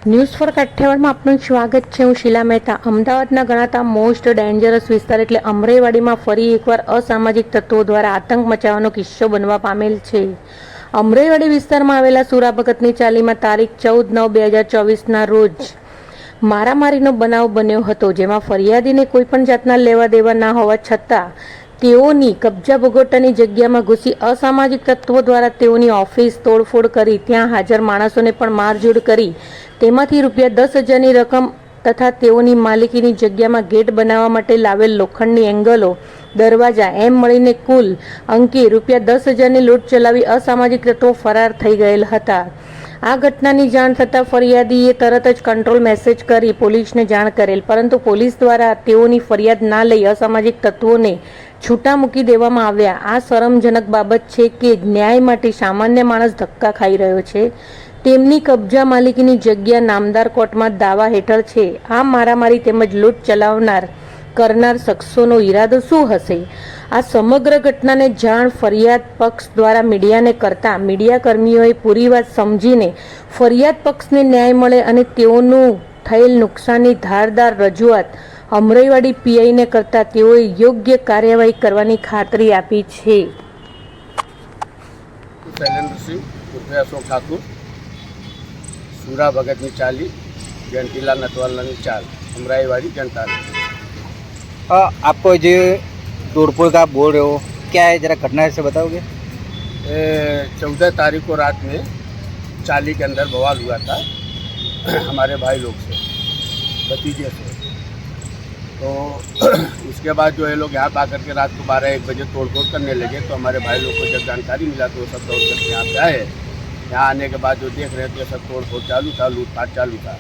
News for કાઠિયાવાડમાં આપનું સ્વાગત છે। હું શીલા મહેતા। અમદાવાદના ગણાતા મોસ્ટ ડેન્જરસ વિસ્તાર એટલે અમરાઈવાડીમાં ફરી એકવાર અસામાજિક તત્વો દ્વારા આતંક મચાવવાનો કિસ્સો બનવા પામેલ છે। અમરાઈવાડી વિસ્તારમાં આવેલા સુરા ભગતની ચાલીમાં તારીખ 14/9/2024ના રોજ મારામારીનો બનાવ બન્યો હતો, જેમાં ફરિયાદીને કોઈપણ જાતના લેવા દેવા ના હોવા છતાં તેઓની કબજા ભોગવટાની જગ્યામાં ઘૂસી અસામાજિક તત્વો દ્વારા તેઓની ઓફિસ તોડફોડ કરી ત્યાં હાજર માણસોને પણ મારઝૂડ કરી તેમાંથી ₹10,000ની રકમ તથા તેઓની માલિકીની જગ્યામાં ગેટ બનાવવા માટે લાવેલ લોખંડની એંગલો, દરવાજા એમ મળીને કુલ અંકે ₹10,000ની લૂંટ ચલાવી અસામાજિક તત્વો ફરાર થઈ ગયેલ હતા। આ ઘટનાની જાણ થતાં ફરિયાદીએ તરત જ કંટ્રોલ મેસેજ કરી પોલીસને જાણ કરેલ, પરંતુ પોલીસ દ્વારા તેઓની ફરિયાદ ના લઈ અસામાજિક તત્વોને છૂટા મૂકી દેવામાં આવ્યા। આ શરમજનક બાબત છે કે ન્યાય માટે સામાન્ય માણસ ધક્કા ખાઈ રહ્યો છે। તેમની કબજા માલિકીની જગ્યા નામદાર કોર્ટમાં દાવા હેઠળ છે। આ મારામારી તેમજ લૂંટ ચલાવનાર કરનાર શખ્સોનો ઈરાદો શું હશે? આ સમગ્ર ઘટનાને જાણ ફરિયાદ પક્ષ દ્વારા મીડિયાને કરતા મીડિયા કર્મીઓએ પૂરી વાત સમજીને ફરિયાદ પક્ષને ન્યાય મળે અને તેઓનું થયેલ નુકસાનની ધારદાર રજૂઆત અમરાઈવાડી પીઆઈને કરતા તેઓએ યોગ્ય કાર્યવાહી કરવાની ખાતરી આપી છે। अशोक ठाकुर, सूरा भगतनी चाली, जयंतीला नटवालानी चाल, अमराईवाड़ी जनता। आपको जो तोड़फोड़ का बोल रहे हो, क्या है, जरा घटना से बताओगे? 14 तारीख को रात में चाली के अंदर बवाल हुआ था हमारे भाई लोग से, भतीजे से। तो उसके बाद जो है लोग यहाँ पर आकर के रात को 12-1 बजे तोड़फोड़ करने लगे। तो हमारे भाई लोग को जब जानकारी मिला तो वो सब दौड़ करके यहाँ पे आए। यहाँ आने के बाद जो देख रहे थे सब तोड़फोड़ चालू था, लूटपाट चालू था।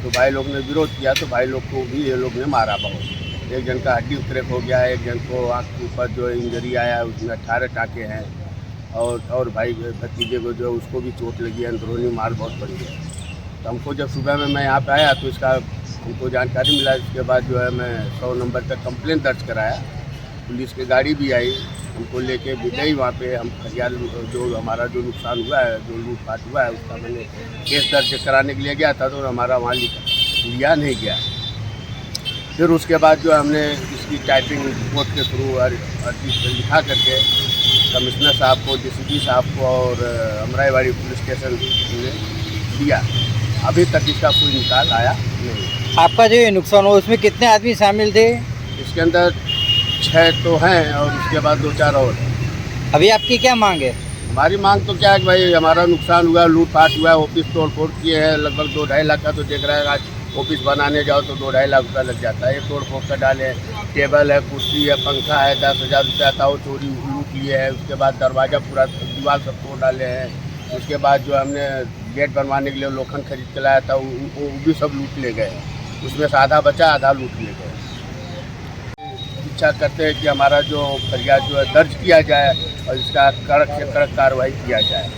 तो भाई लोग ने विरोध किया तो भाई लोग को भी ये लोग ने मारा बहुत। एक जन का हड्डी क्रैक हो गया, एक जन को आँख के ऊपर जो इंजरी आया उसमें 18 टाँके हैं, और भाई भतीजे को जो उसको भी चोट लगी, अंदरूनी मार बहुत पड़ी है। तो हमको जब सुबह में मैं यहाँ पे आया तो इसका हमको जानकारी मिला। इसके बाद जो है मैं 100 नंबर तक कंप्लेंट दर्ज कराया। पुलिस की गाड़ी भी आई, हमको लेके भी गई वहाँ पे। हम फरियाद जो हमारा जो नुकसान हुआ है, जो लूटपाट हुआ है, उसका मैंने केस दर्ज कराने के लिए गया था तो हमारा वहाँ लिया नहीं गया। फिर उसके बाद जो हमने इसकी टाइपिंग कोर्ट के थ्रू अर्जी लिखा करके कमिश्नर साहब को, DCP साहब को और अमराईवाड़ी पुलिस स्टेशन में दिया। अभी तक इसका कोई निकाल आया नहीं। आपका जो ये नुकसान हुआ उसमें कितने आदमी शामिल थे? इसके अंदर 6 तो हैं और उसके बाद 2-4 और। अभी आपकी क्या मांग है? हमारी मांग तो क्या है कि भाई हमारा नुकसान हुआ, लूटपाट हुआ है, ऑफिस तोड़फोड़ किए हैं, लगभग 2-2.5 लाख का तो देख रहा है। आज ऑफिस बनाने जाओ तो 2-2.5 लाख रुपया लग जाता है। ये तोड़फोड़ का डाले, टेबल है, कुर्सी है, पंखा है, 10,000 रुपया था वो चोरी लूट लिए है। उसके बाद दरवाज़ा पूरा दीवार सब तोड़ डाले हैं। उसके बाद जो हमने गेट बनवाने के लिए लोखंड खरीद के लाया था वो भी सब लूट ले गए। उसमें से आधा बचा, आधा लूट ले गए। इच्छा करते हैं कि हमारा जो फरियाद जो है दर्ज किया जाए और इसका कड़क से कड़क कार्रवाई किया जाए।